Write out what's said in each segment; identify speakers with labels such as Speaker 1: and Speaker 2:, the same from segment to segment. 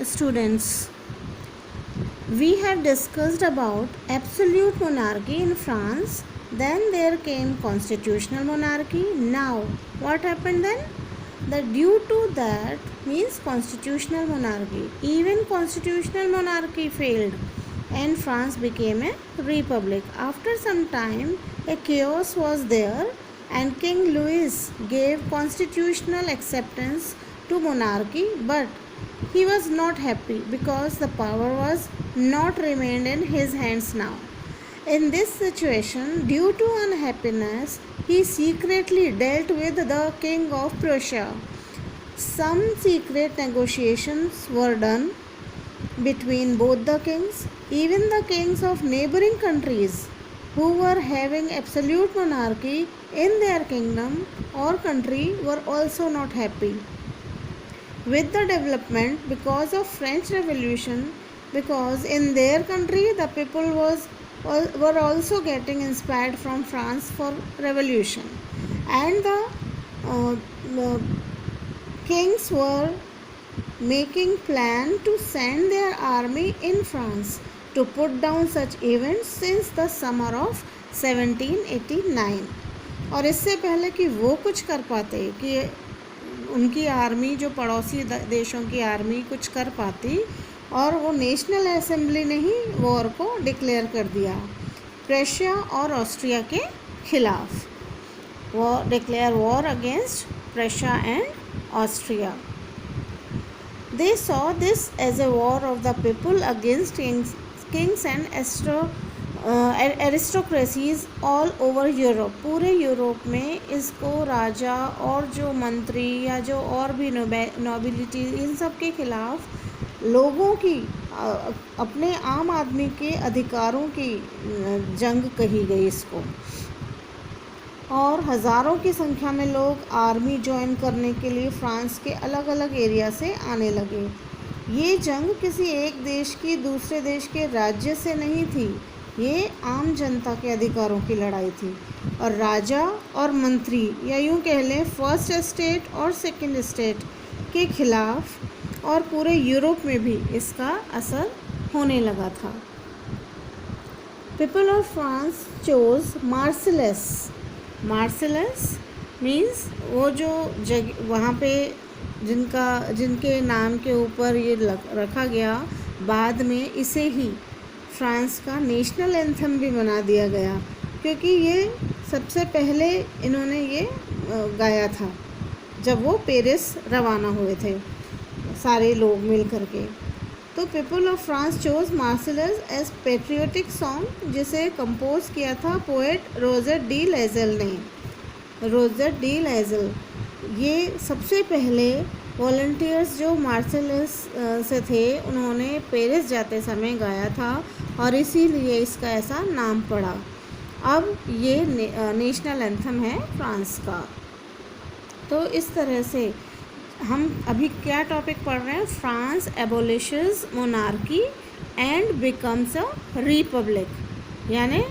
Speaker 1: students, we have discussed about absolute monarchy in France. Then there came constitutional monarchy. Now, what happened then? That due to that means constitutional monarchy. Even constitutional monarchy failed and France became a republic. After some time, a chaos was there and King Louis gave constitutional acceptance to monarchy, but he was not happy because the power was not remained in his hands now. In this situation, due to unhappiness, he secretly dealt with the king of Prussia. Some secret negotiations were done between both the kings. Even the kings of neighboring countries who were having absolute monarchy in their kingdom or country were also not happy with the development because of French Revolution, because in their country the people were also getting inspired from France for revolution, and the kings were making plan to send their army in France to put down such events since the summer of 1789. और इससे पहले कि वो कुछ कर पाते, कि उनकी आर्मी जो पड़ोसी देशों की आर्मी कुछ कर पाती, और वो नेशनल असेंबली ने ही वॉर को डिक्लेयर कर दिया प्रेशिया और ऑस्ट्रिया के खिलाफ. वो declare war against Prussia and Austria. They saw this as a war of the people against kings and aristocracies all over Europe. पूरे यूरोप में इसको राजा और जो मंत्री या जो और भी नोबिलिटी, इन सब के खिलाफ लोगों की, अपने आम आदमी के अधिकारों की जंग कही गई इसको. और हज़ारों की संख्या में लोग आर्मी ज्वाइन करने के लिए फ्रांस के अलग अलग एरिया से आने लगे. ये जंग किसी एक देश की दूसरे देश के राज्य से नहीं थी, ये आम जनता के अधिकारों की लड़ाई थी. और राजा और मंत्री, या यूँ कह लें फर्स्ट एस्टेट और सेकंड एस्टेट के खिलाफ, और पूरे यूरोप में भी इसका असर होने लगा था. People of France chose Marcellus. Marcellus means वो जो वहाँ पे जिनके नाम के ऊपर ये रखा गया, बाद में इसे ही फ्रांस का नेशनल एंथम भी बना दिया गया, क्योंकि ये सबसे पहले इन्होंने ये गाया था जब वो पेरिस रवाना हुए थे सारे लोग मिल करके. तो people of France chose Marseillaise as patriotic song, जिसे कंपोज किया था पोएट रोजर डी लेजल ने. रोजर डी लेजल ये सबसे पहले वॉलंटियर्स जो मार्सेलस से थे, उन्होंने पेरिस जाते समय गाया था और इसीलिए इसका ऐसा नाम पड़ा. अब ये नेशनल एंथम है फ्रांस का. तो इस तरह से हम अभी क्या टॉपिक पढ़ रहे हैं? France abolishes monarchy and becomes a republic. यानी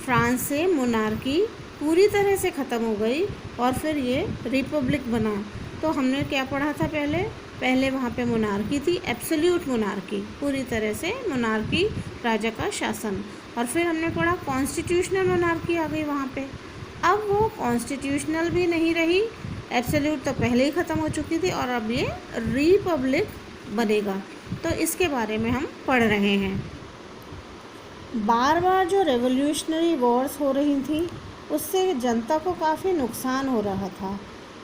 Speaker 1: फ्रांस से मोनार्की पूरी तरह से ख़त्म हो गई और फिर ये रिपब्लिक बना. तो हमने क्या पढ़ा था? पहले वहाँ पे मोनार्की थी, एब्सोल्यूट मोनार्की, पूरी तरह से मोनार्की, राजा का शासन. और फिर हमने पढ़ा कॉन्स्टिट्यूशनल मोनार्की आ गई वहाँ पे. अब वो कॉन्स्टिट्यूशनल भी नहीं रही, एब्सोल्यूट तो पहले ही ख़त्म हो चुकी थी, और अब ये रिपब्लिक बनेगा. तो इसके बारे में हम पढ़ रहे हैं. बार बार जो रेवोल्यूशनरी वॉर्स हो रही थी, उससे जनता को काफ़ी नुकसान हो रहा था.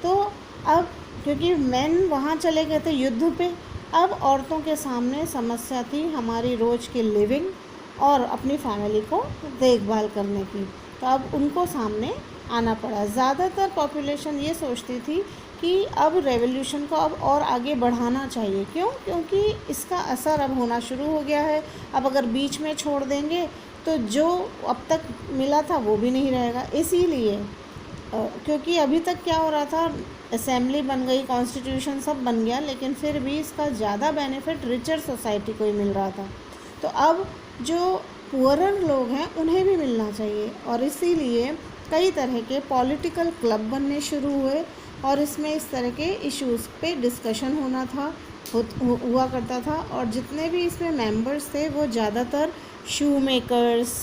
Speaker 1: तो अब क्योंकि मैन वहाँ चले गए थे युद्ध पे, अब औरतों के सामने समस्या थी हमारी रोज़ की लिविंग और अपनी फैमिली को देखभाल करने की. तो अब उनको सामने आना पड़ा. ज़्यादातर पॉपुलेशन ये सोचती थी कि अब रेवोल्यूशन को अब और आगे बढ़ाना चाहिए. क्यों? क्योंकि इसका असर अब होना शुरू हो गया है. अब अगर बीच में छोड़ देंगे तो जो अब तक मिला था वो भी नहीं रहेगा. इसीलिए क्योंकि अभी तक क्या हो रहा था, असेंबली बन गई, कॉन्स्टिट्यूशन सब बन गया, लेकिन फिर भी इसका ज़्यादा बेनिफिट रिचर सोसाइटी को ही मिल रहा था. तो अब जो पुअरर लोग हैं उन्हें भी मिलना चाहिए, और इसीलिए कई तरह के पॉलिटिकल क्लब बनने शुरू हुए और इसमें इस तरह के इश्यूज़ पे डिस्कशन होना था हुआ करता था। और जितने भी इसमें मेंबर्स थे वो ज़्यादातर shoe makers,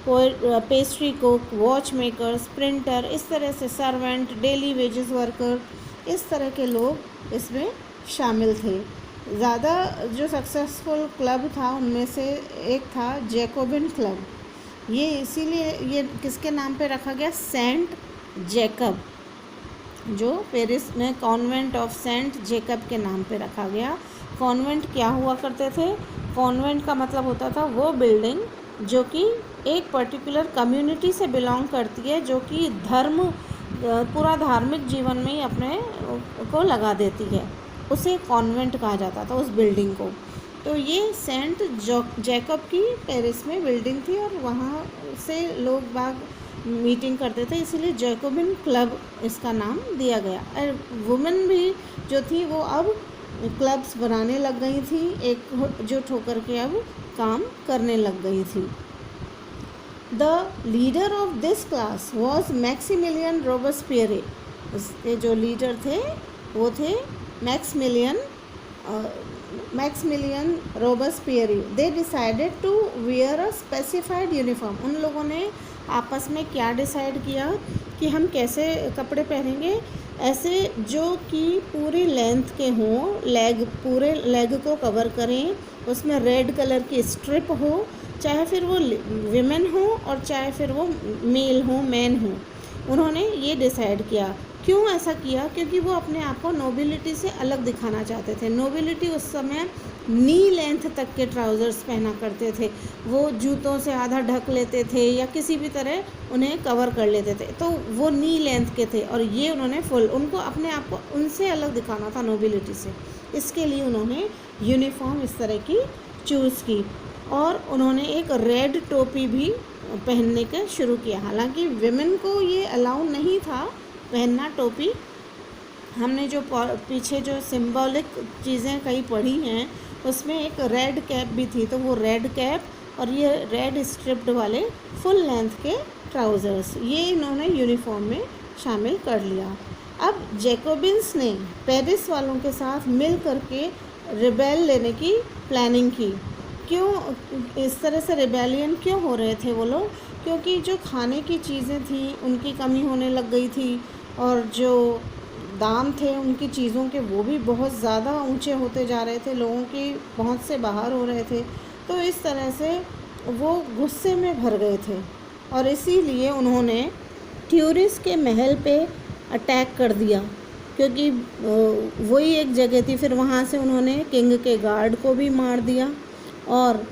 Speaker 1: pastry cook, watch makers, printer, इस तरह से सर्वेंट, डेली वेजेस वर्कर, इस तरह के लोग इसमें शामिल थे। ज़्यादा जो सक्सेसफुल क्लब था उनमें से एक था जैकोबिन क्लब। ये इसीलिए ये किसके नाम पे रखा गया? सेंट जैकब, जो पेरिस में कॉन्वेंट ऑफ सेंट जैकब के नाम पे रखा गया। कॉन्वेंट क्या हुआ करते थे? कॉन्वेंट का मतलब होता था वो बिल्डिंग जो कि एक पर्टिकुलर कम्युनिटी से बिलोंग करती है, जो कि पूरा धार्मिक जीवन में ही अपने को लगा देती है, उसे कॉन्वेंट कहा जाता था उस बिल्डिंग को। तो ये सेंट जैकब की पेरिस में बिल्डिंग थी और वहाँ से लोग बाग मीटिंग करते थे, इसीलिए जैकोबिन क्लब इसका नाम दिया गया। और वुमेन भी जो थी वो अब क्लब्स बनाने लग गई थी, एकजुट होकर के अब काम करने लग गई थी। The leader of this class was Maximilien Robespierre. इसके जो लीडर थे वो थे Maximilien Robespierre. They decided to wear a specified uniform. उन लोगों ने आपस में क्या डिसाइड किया कि हम कैसे कपड़े पहनेंगे, ऐसे जो कि पूरी लेंथ के हों, पूरे लेग को कवर करें, उसमें रेड कलर की स्ट्रिप हो, चाहे फिर वो विमेन हो और चाहे फिर वो मेल हो, मैन हो। उन्होंने ये डिसाइड किया। क्यों ऐसा किया? क्योंकि वो अपने आप को नोबिलिटी से अलग दिखाना चाहते थे। नोबिलिटी उस समय नी लेंथ तक के ट्राउज़र्स पहना करते थे, वो जूतों से आधा ढक लेते थे या किसी भी तरह उन्हें कवर कर लेते थे, तो वो नी लेंथ के थे। और ये उन्होंने उनको अपने आप को उनसे अलग दिखाना था नोबिलिटी से, इसके लिए उन्होंने यूनिफॉर्म इस तरह की चूज़ की। और उन्होंने एक रेड टोपी भी पहनने का शुरू किया। हालांकि विमेन को ये अलाउ नहीं था पहनना टोपी। हमने जो पीछे जो सिंबॉलिक चीज़ें कई पढ़ी हैं उसमें एक रेड कैप भी थी, तो वो रेड कैप और ये रेड स्ट्रिप्ड वाले फुल लेंथ के ट्राउज़र्स, ये इन्होंने यूनिफॉर्म में शामिल कर लिया। अब जैकोबिन्स ने पेरिस वालों के साथ मिल करके रिबेल लेने की प्लानिंग की। क्यों इस तरह से रिबेलियन क्यों हो रहे थे वो लोग? क्योंकि जो खाने की चीज़ें थी उनकी कमी होने लग गई थी, और जो दाम थे उनकी चीज़ों के वो भी बहुत ज़्यादा ऊंचे होते जा रहे थे, लोगों की पहुंच से बाहर हो रहे थे। तो इस तरह से वो गुस्से में भर गए थे और इसीलिए उन्होंने ट्यूरिस के महल पे अटैक कर दिया, क्योंकि वही एक जगह थी। फिर वहाँ से उन्होंने किंग के गार्ड को भी मार दिया और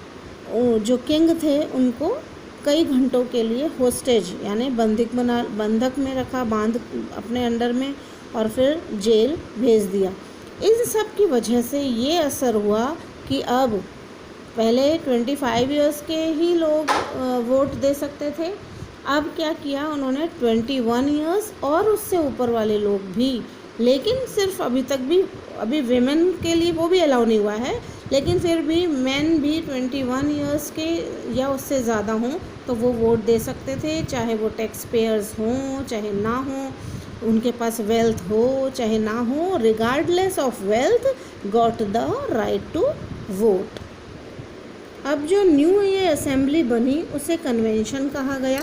Speaker 1: जो किंग थे उनको कई घंटों के लिए होस्टेज यानी बंधक में रखा, बांध अपने अंडर में, और फिर जेल भेज दिया। इस सब की वजह से ये असर हुआ कि अब पहले 25 इयर्स के ही लोग वोट दे सकते थे। अब क्या किया उन्होंने, 21 इयर्स और उससे ऊपर वाले लोग भी, लेकिन सिर्फ अभी विमेन के लिए वो भी अलाउ नहीं हुआ है, लेकिन फिर भी मेन भी 21 इयर्स के या उससे ज़्यादा हों तो वो वोट दे सकते थे, चाहे वो टैक्स पेयर्स हों चाहे ना हों, उनके पास वेल्थ हो चाहे ना हो, regardless of wealth got the right to vote. अब जो न्यू ये असेंबली बनी उसे कन्वेंशन कहा गया।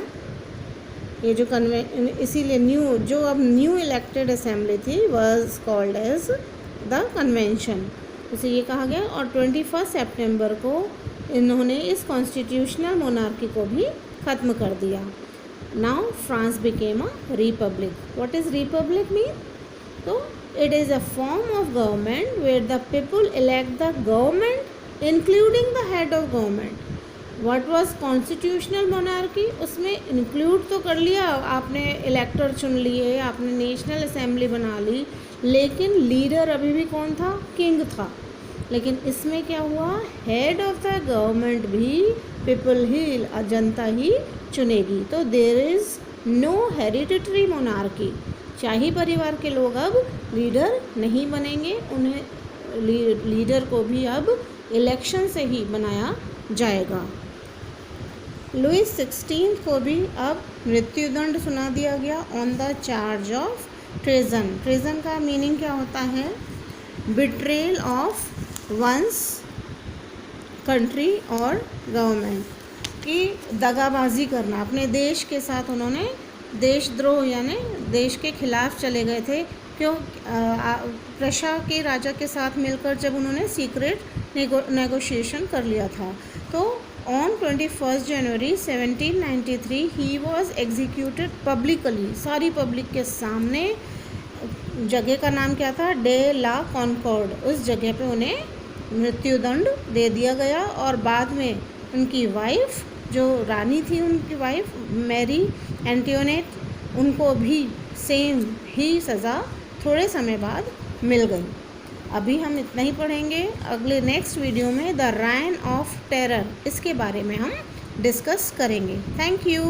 Speaker 1: ये जो इसीलिए न्यू इलेक्टेड असेंबली थी was called as the convention, उसे ये कहा गया। और 21 सितंबर को इन्होंने इस कॉन्स्टिट्यूशनल मोनार्की को भी ख़त्म कर दिया। Now France became a republic. What is republic mean? तो it is a form of government where the people elect the government including the head of government. What was constitutional monarchy? उसमें include तो कर लिया, आपने इलेक्टर चुन लिए, आपने national assembly बना ली, लेकिन लीडर अभी भी कौन था? किंग था। लेकिन इसमें क्या हुआ, हेड ऑफ द गवर्नमेंट भी पीपल ही, जनता ही चुनेगी। तो there is no hereditary monarchy. शाही परिवार के लोग अब लीडर नहीं बनेंगे, उन्हें लीडर को भी अब इलेक्शन से ही बनाया जाएगा। लुईस 16 को भी अब मृत्युदंड सुना दिया गया on the charge of treason. Treason का मीनिंग क्या होता है? बिट्रेल ऑफ वंस कंट्री और गवर्नमेंट, कि दगाबाजी करना, अपने देश के साथ उन्होंने देशद्रोह यानी देश के खिलाफ चले गए थे। क्यों? प्रशा के राजा के साथ मिलकर जब उन्होंने सीक्रेट नेगोशिएशन कर लिया था। तो on 21 January 1793 he was executed publicly, सारी पब्लिक के सामने। जगह का नाम क्या था? De la Concorde. उस जगह पे उन्हें मृत्युदंड दे दिया गया और बाद में उनकी वाइफ, जो रानी थी, उनकी वाइफ मैरी एंटियोनेट, उनको भी सेम ही सज़ा थोड़े समय बाद मिल गई। अभी हम इतना ही पढ़ेंगे। अगले नेक्स्ट वीडियो में द राइन ऑफ टेरर, इसके बारे में हम डिस्कस करेंगे। Thank you.